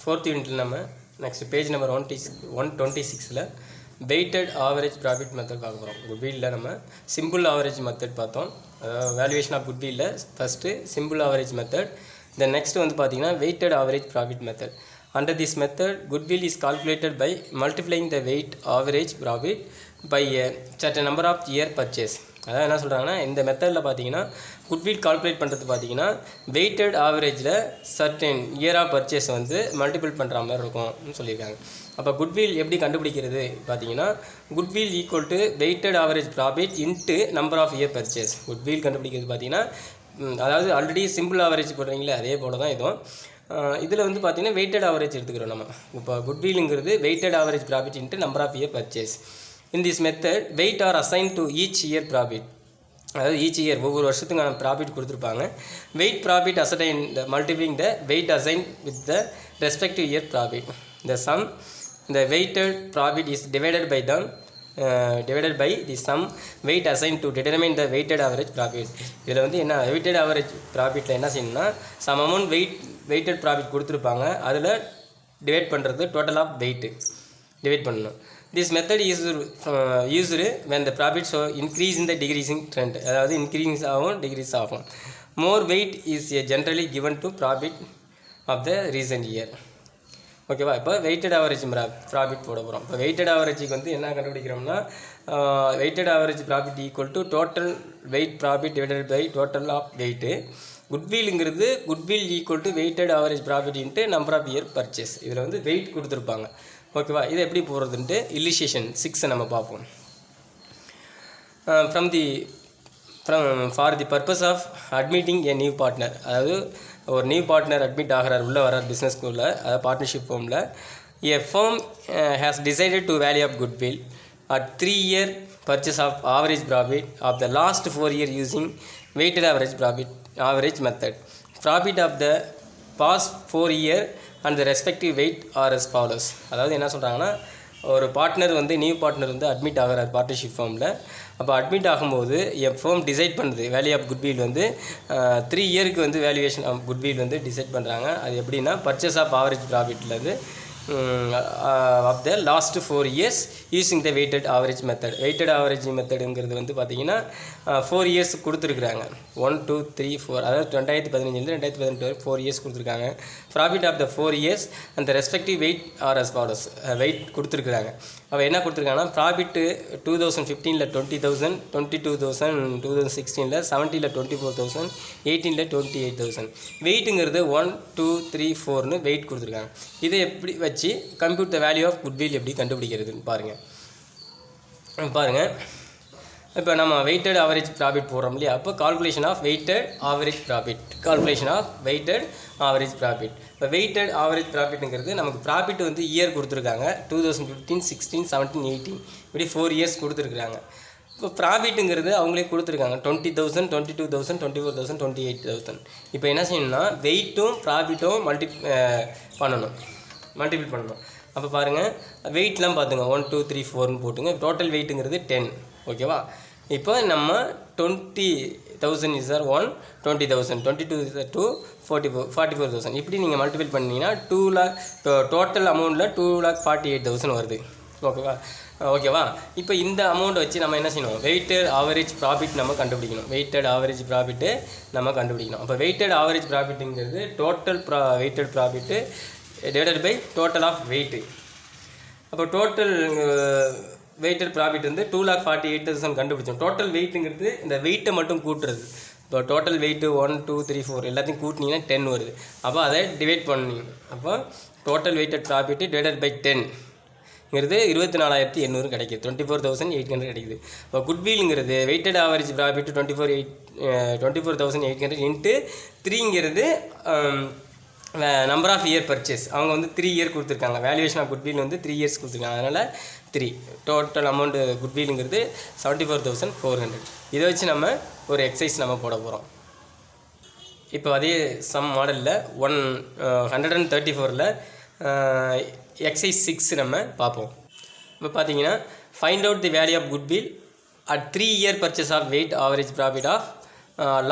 4th யூனிட்டில் நம்ம next page number 126ல் வெயிட்டட் ஆவரேஜ் ப்ராஃபிட் மெத்தட் பார்க்க போகிறோம். குட்வில்ல நம்ம சிம்பிள் ஆவரேஜ் மெத்தட் பார்த்தோம். வேல்யூவேஷன் ஆஃப் குட்வில்ல first simple average method, then next வந்து பார்த்தீங்கன்னா weighted average profit method. Under this method, goodwill is calculated by multiplying the weight average profit by a certain number of year purchase. அதாவது என்ன சொல்கிறாங்கன்னா, இந்த மெத்தடில் பார்த்தீங்கன்னா goodwill calculate பண்ணுறது பார்த்தீங்கன்னா வெயிட்டட் ஆவரேஜில் சர்டன் இயர் ஆஃப் பர்ச்சேஸ் வந்து மல்டிபிள் பண்ணுற மாதிரி இருக்கும்னு சொல்லியிருக்காங்க. அப்போ குட்வில் எப்படி கண்டுபிடிக்கிறது பார்த்தீங்கன்னா, goodwill equal to weighted average profit into number of year purchase. Goodwill கண்டுபிடிக்கிறது பார்த்தீங்கன்னா, அதாவது ஆல்ரெடி சிம்பிள் ஆவரேஜ் போடுறீங்களே அதே போல் தான் இதுவும். இதில் வந்து பார்த்தீங்கன்னா வெயிட்டட் ஆவரேஜ் எடுத்துக்கிறோம் நம்ம. இப்போ குட்வில்ங்கிறது weighted average profit into number of year purchase. In this method weight are assign to each year profit. அதாவது ஈச் இயர் ஒவ்வொரு வருஷத்துக்கான ப்ராஃபிட் கொடுத்துருப்பாங்க. Weight profit assign the multiplying the weight assign with the respective year profit. The sum the weighted profit is divided by the sum weight assigned to determine the weighted average profit. இதில் வந்து என்ன weighted average profitல என்ன செய்யணும்னா, some amount weighted profit கொடுத்துருப்பாங்க, அதில் divide பண்ணுறது total of weight divide பண்ணணும். This method is used when the profit show increase in the decreasing trend. அதாவது இன்க்ரீஸ் ஆகும் டிக்ரீஸ் ஆகும். More weight is generally given to profit of the recent year. ஓகேவா? இப்போ weighted average profit போட போகிறோம். இப்போ weighted ஆவரேஜுக்கு வந்து என்ன கண்டுபிடிக்கிறோம்னா, weighted average profit equal to total weight profit divided by total of weight. குட்வில்ங்கிறது goodwill equal to weighted average profit into number of year purchase. இதில் வந்து வெயிட் கொடுத்துருப்பாங்க. ஓகேவா? இதை எப்படி போடுறதுன்ட்டு இல்லுஸ்ட்ரேஷன் 6 நம்ம பார்ப்போம். For the purpose of admitting a new partner. அதாவது ஒரு நியூ பார்ட்னர் அட்மிட் ஆகிறார், உள்ளே வரார் பிஸ்னஸ் ஸ்கூலில், அதாவது பார்ட்னர்ஷிப் ஃபார்மில். A firm has decided to value of goodwill at 3 year purchase of average profit of the last 4 year using weighted average method. Profit of the past 4 year and the respective weight are as follows. அதாவது என்ன சொல்கிறாங்கன்னா, ஒரு partner வந்து new partner வந்து admit ஆகிறார் partnership ஃபார்மில். அப்போ admit ஆகும்போது என் ஃபார்ம் டிசைட் பண்ணுது வேல்யூ ஆஃப் குட்வில் வந்து 3 years வந்து வேல்யூவேஷன் ஆஃப் குட்வில் வந்து டிசைட் பண்ணுறாங்க. அது எப்படின்னா, பர்ச்சேஸ் ஆஃப் ஆவரேஜ் ப்ராஃபிட்லேருந்து of the last 4 years using the weighted average method. Weighted average மெத்தடுங்கிறது வந்து பார்த்திங்கன்னா 4 years கொடுத்துருக்குறாங்க. 1 2 3 4, அதாவது 2015 2018 வரை 4 years கொடுத்துருக்காங்க. ப்ராஃபிட் ஆஃப் த 4 years அந்த respective weight are as follows. Weight கொடுத்துருக்குறாங்க. அப்போ என்ன கொடுத்துருக்காங்கன்னா, ப்ராஃபிட்டு 2015 20,000, 22,000 2016 17 24,000, 18 28,000. வெயிட்டுங்கிறது 1 2 3 4ன்னு வெயிட் கொடுத்துருக்காங்க. இதை எப்படி வச்சு compute the value of goodwill எப்படி கண்டுபிடிக்கிறதுன்னு பாருங்கள். இப்போ நம்ம வெயிட்டட் ஆவரேஜ் ப்ராஃபிட் போடுறோம் இல்லையா, அப்போ calculation of weighted average profit. இப்போ வெயிட்டட் ஆவரேஜ் ப்ராஃபிட்டுங்கிறது நமக்கு ப்ராஃபிட் வந்து இயர் கொடுத்துருக்காங்க. 2015 16 17 18 இப்படி 4 years கொடுத்துருக்குறாங்க. இப்போ ப்ராஃபிட்டுங்கிறது அவங்களே கொடுத்துருக்காங்க 20,000 22,000 24,000 28,000. இப்போ என்ன செய்யணும்னா, வெயிட்டும் ப்ராஃபிட்டும் மல்டிபிள் பண்ணணும். அப்போ பாருங்கள், வெயிட்லாம் பார்த்துங்க 1 2 3 4ன்னு போட்டுங்க. டோட்டல் வெயிட்டுங்கிறது 10. ஓகேவா? இப்போ நம்ம 20,000 இஸ் ஆர் 1, 20,000 22 இஸ் ஆர் 2, 44,000 இப்படி நீங்கள் மல்டிபிள் பண்ணிங்கன்னா 2 lakh டோட்டல் அமௌண்ட்டில் 2,48,000 வருது. ஓகேவா? இப்போ இந்த அமௌண்ட் வச்சு நம்ம என்ன செய்யணும், வெயிட்டட் ஆவரேஜ் ப்ராஃபிட் நம்ம கண்டுபிடிக்கணும். அப்போ வெயிட்டட் ஆவரேஜ் ப்ராஃபிட்டுங்கிறது total weighted profit divided by total of weight. அப்போ டோட்டல் வெயிட்டட் ப்ராஃபிட் வந்து 2,48,000 கண்டுபிடிச்சோம். டோட்டல் வெயிட்டுங்கிறது இந்த வெயிட்டை மட்டும் கூட்டுறது. இப்போ டோட்டல் வெயிட்டு 1 2 3 4 எல்லாத்தையும் கூட்டினீங்கன்னா 10 வருது. அப்போ அதை டிவைட் பண்ணிங்க. அப்போ total weighted profit divided by 10ங்கிறது 24,800 கிடைக்குது. 24,800 கிடைக்குது. இப்போ குட்வில்ங்கிறது வெயிட்டட் ஆவரேஜ் ப்ராஃபிட்டு 24,800 இன்ட்டு 3ங்கிறது நம்பர் ஆஃப் இயர் பர்ச்சேஸ். அவங்க வந்து 3 year கொடுத்துருக்காங்க. வேல்யூவேஷன் ஆஃப் குட்வில் வந்து 3 years கொடுத்துருக்காங்க. அதனால் 3 டோட்டல் அமௌண்ட்டு குட்வில்ங்கிறது 74,400. இதை வச்சு நம்ம ஒரு எக்ஸசைஸ் நம்ம போட போகிறோம். இப்போ அதே சம் மாடலில் 134ல் எக்ஸசைஸ் 6 நம்ம பார்ப்போம். இப்போ பார்த்தீங்கன்னா, find out the value of goodwill at 3 year purchase of weight average profit of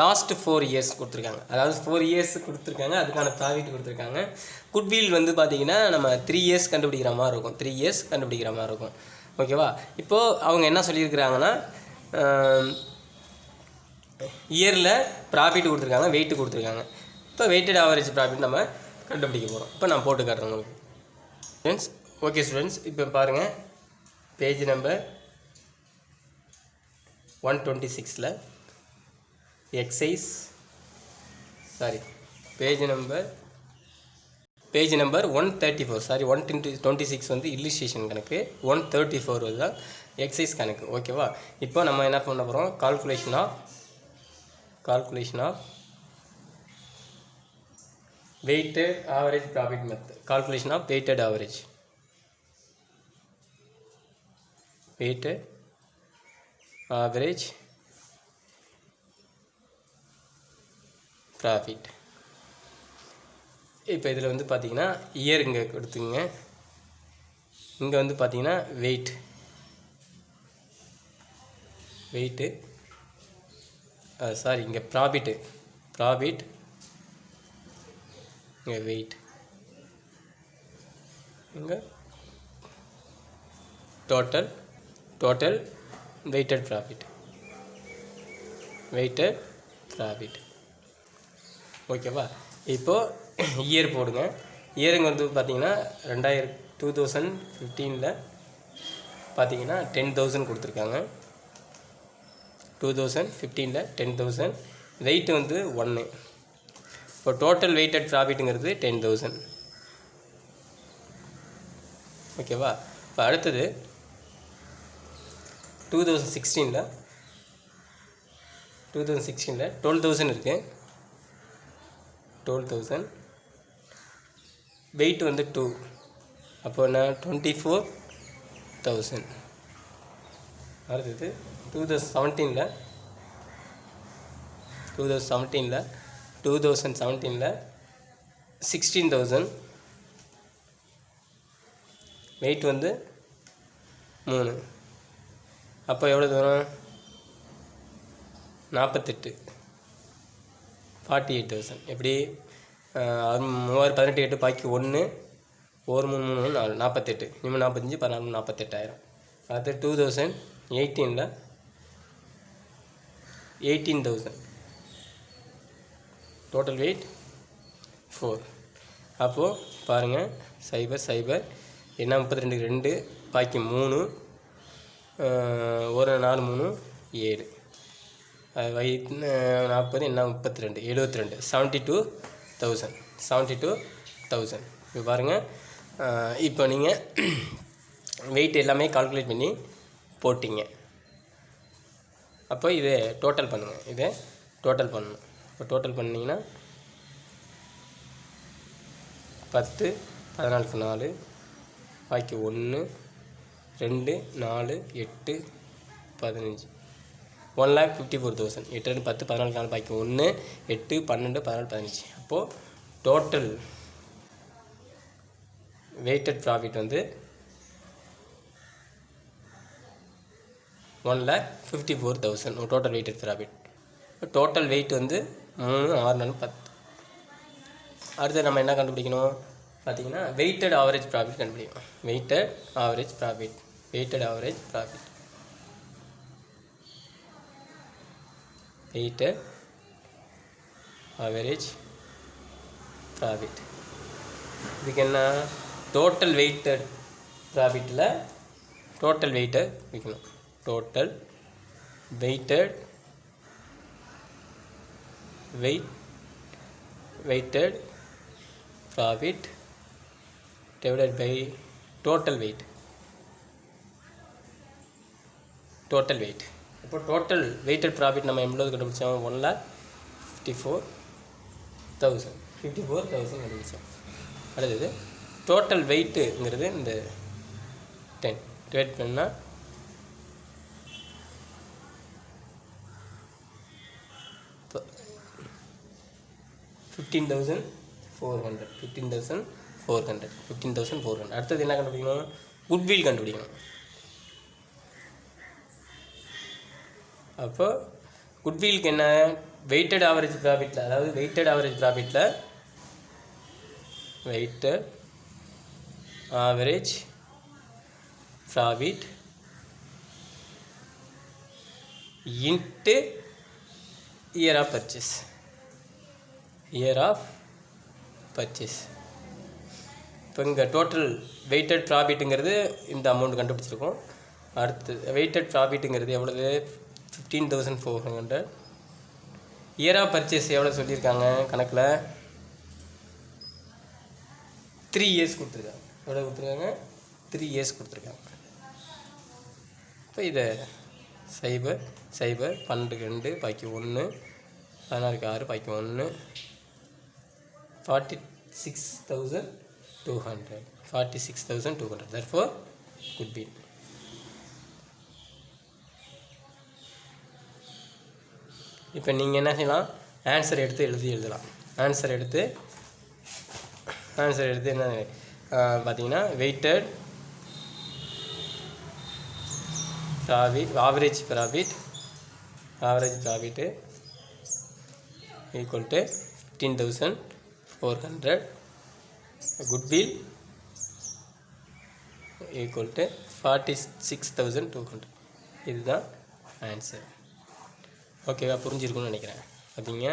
last 4 years கொடுத்துருக்காங்க. அதாவது 4 இயர்ஸ் கொடுத்துருக்காங்க, அதுக்கான ப்ராஃபிட் கொடுத்துருக்காங்க. குட்வில் வந்து பார்த்திங்கன்னா நம்ம 3 இயர்ஸ் கண்டுபிடிக்கிற மாதிரி இருக்கும், 3 இயர்ஸ் கண்டுபிடிக்கிற மாதிரி இருக்கும். ஓகேவா? இப்போது அவங்க என்ன சொல்லியிருக்கிறாங்கன்னா இயரில் ப்ராஃபிட் கொடுத்துருக்காங்க, வெயிட்டு கொடுத்துருக்காங்க. இப்போ வெயிட்டட் ஆவரேஜ் ப்ராஃபிட் நம்ம கண்டுபிடிக்க போகிறோம். இப்போ நான் போட்டு காட்டுறேன் உங்களுக்கு ஃப்ரெண்ட்ஸ். ஓகே ஸ்டூடெண்ட்ஸ், இப்போ பாருங்கள் பேஜ் நம்பர் 126ல் எக்ஸைஸ் பேஜ் நம்பர் 134 126 வந்து இல்லுஸ்ட்ரேஷன் கணக்கு, 134 தான் எக்ஸைஸ் கணக்கு. ஓகேவா? இப்போ நம்ம என்ன பண்ண போகிறோம், calculation of weighted average profit method, calculation of weighted average profit. இப்போ இதில் வந்து பார்த்திங்கன்னா இயர் இங்கே கொடுத்துங்க, இங்கே வந்து பார்த்திங்கன்னா வெயிட்டு இங்கே ப்ராஃபிட் இங்கே வெயிட், இங்கே டோட்டல் வெயிட்டட் ப்ராஃபிட். ஓகேவா? இப்போது இயர் போடுங்க. இயருங்க வந்து பார்த்திங்கன்னா 2015ல் பார்த்திங்கன்னா 10,000 கொடுத்துருக்காங்க. 2015ல் 10,000, வெயிட்டு வந்து 1. இப்போ டோட்டல் வெயிட்டட் ப்ராஃபிட்டுங்கிறது 10,000. ஓகேவா? இப்போ அடுத்தது 2016ல் 12,000 இருக்குது. 12,000, வெயிட் வந்து 2, அப்போ என்ன 24,000. அடுத்தது 2017ல் 16,000, வெயிட் வந்து 3, அப்போ எவ்வளோ தூரம் 48,000. எப்படி 3,18 பாக்கி 1 1 3 3 4 48, இனிமேல் 45 14 48,000. அடுத்து 2018ல் 18,000, டோட்டல் வெயிட் 4. அப்போது பாருங்கள் 0 என்ன 32 2 பாக்கி 3 1 4 3 7, 40 என்ன 32 72, 72,000. இப்போ பாருங்கள், இப்போ நீங்கள் வெயிட் எல்லாமே கால்குலேட் பண்ணி போட்டிங்க. அப்போ இதை டோட்டல் பண்ணுங்கள், பண்ணணும். இப்போ டோட்டல் பண்ணிங்கன்னா 10 14 4 பாக்கி 1 2 4 8 15, 1,54,000. 8 10 14 4 பாக்கி 1 8 12 14 15. அப்போது டோட்டல் வெயிட்டட் ப்ராஃபிட் வந்து 1,54,000. Total weighted profit. Total weight வந்து 3 6 4 10. அடுத்து நம்ம என்ன கண்டுபிடிக்கணும் பார்த்தீங்கன்னா வெயிட்டட் ஆவரேஜ் ப்ராஃபிட் கண்டுபிடிக்கணும். Weighted average profit weighted average profit இதுக்கு என்ன டோட்டல் வெயிட்டட் ப்ராஃபிட்டில் டோட்டல் வெயிட்டை வைக்கணும். Total weighted profit divided by total weight. இப்போ டோட்டல் வெயிட்டட் ப்ராஃபிட் நம்ம எவ்வளோ கண்டுபிடிச்சோம் 1,54,000 கண்டுபிடிச்சோம். அடுத்தது டோட்டல் வெயிட்டுங்கிறது இந்த 10 டிவைட் பண்ணால் 15,400. அடுத்தது என்ன கண்டுபிடிக்கணும் குட்வில் கண்டுபிடிக்கணும். அப்போ குட்விலுக்கு என்ன வெயிட்டட் ஆவரேஜ் ப்ராஃபிட்டில், அதாவது வெயிட்டட் ஆவரேஜ் ப்ராஃபிட்டில் weighted average profit into year of purchase, year of purchase. இப்போ இங்கே டோட்டல் வெயிட்டட் ப்ராஃபிட்டுங்கிறது இந்த அமௌண்ட் கண்டுபிடிச்சிருக்கோம். அடுத்து வெயிட்டட் ப்ராஃபிட்டுங்கிறது எவ்வளவு? 15,400. இயர் ஆஃப் பர்ச்சேஸ் எவ்வளோ சொல்லியிருக்காங்க கணக்கில்? 3 இயர்ஸ் கொடுத்துருக்காங்க. எவ்வளோ கொடுத்துருக்காங்க? 3 இயர்ஸ் கொடுத்துருக்காங்க. இப்போ இதை 0 0 12 2 பாக்கி 1 16 6 பாக்கி 1 46,200 46,200. therefore goodwill. இப்போ நீங்கள் என்ன செய்யலாம்? ஆன்சர் எடுத்து எழுதலாம். ஆன்சர் எடுத்து என்ன பார்த்தீங்கன்னா weighted profit, average profit equal to 15,400. Goodwill equal to 46,200. இதுதான் ஆன்சர். ஓகேவா? புரிஞ்சிருக்குன்னு நினைக்கிறேன். பார்த்தீங்க,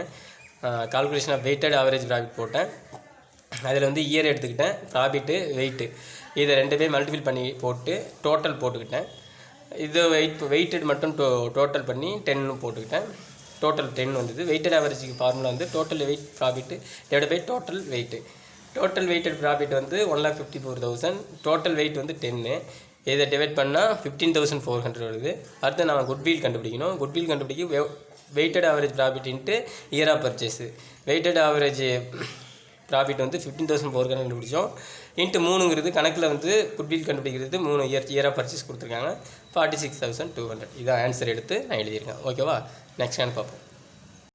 calculation of weighted average profit போட்டேன். அதில் வந்து இயர் எடுத்துக்கிட்டேன், ப்ராஃபிட்டு வெயிட்டு இதை ரெண்டுமே மல்டிபிள் பண்ணி போட்டு டோட்டல் போட்டுக்கிட்டேன். இது வெயிட்டட் மட்டும் டோட்டல் பண்ணி 10 போட்டுக்கிட்டேன். டோட்டல் 10 வந்தது. வெயிட்டட் ஆவரேஜுக்கு ஃபார்முலா வந்து total weight profit divide by total weight. Total weighted profit வந்து 1,54,000. டோட்டல் வெயிட் வந்து 10. இதை டிவைட் பண்ணால் 15,400 வருது. அடுத்து நம்ம குட்வில் கண்டுபிடிக்கணும். குட்வில் கண்டுபிடிக்க weighted average profit into year of purchase. Weighted average profit வந்து 15,400 கண்டுபிடிச்சோம். இன்ட்டு 3ங்கிறது கணக்கில் வந்து குட்வில் கண்டுபிடிக்கிறது 3 இயர் ஆஃப் பர்ச்சேஸ் கொடுத்துருக்காங்க. 46,200. இதான் ஆன்சர் எடுத்து நான் எழுதியிருக்கேன். ஓகேவா? நெக்ஸ்ட் பார்ப்போம்.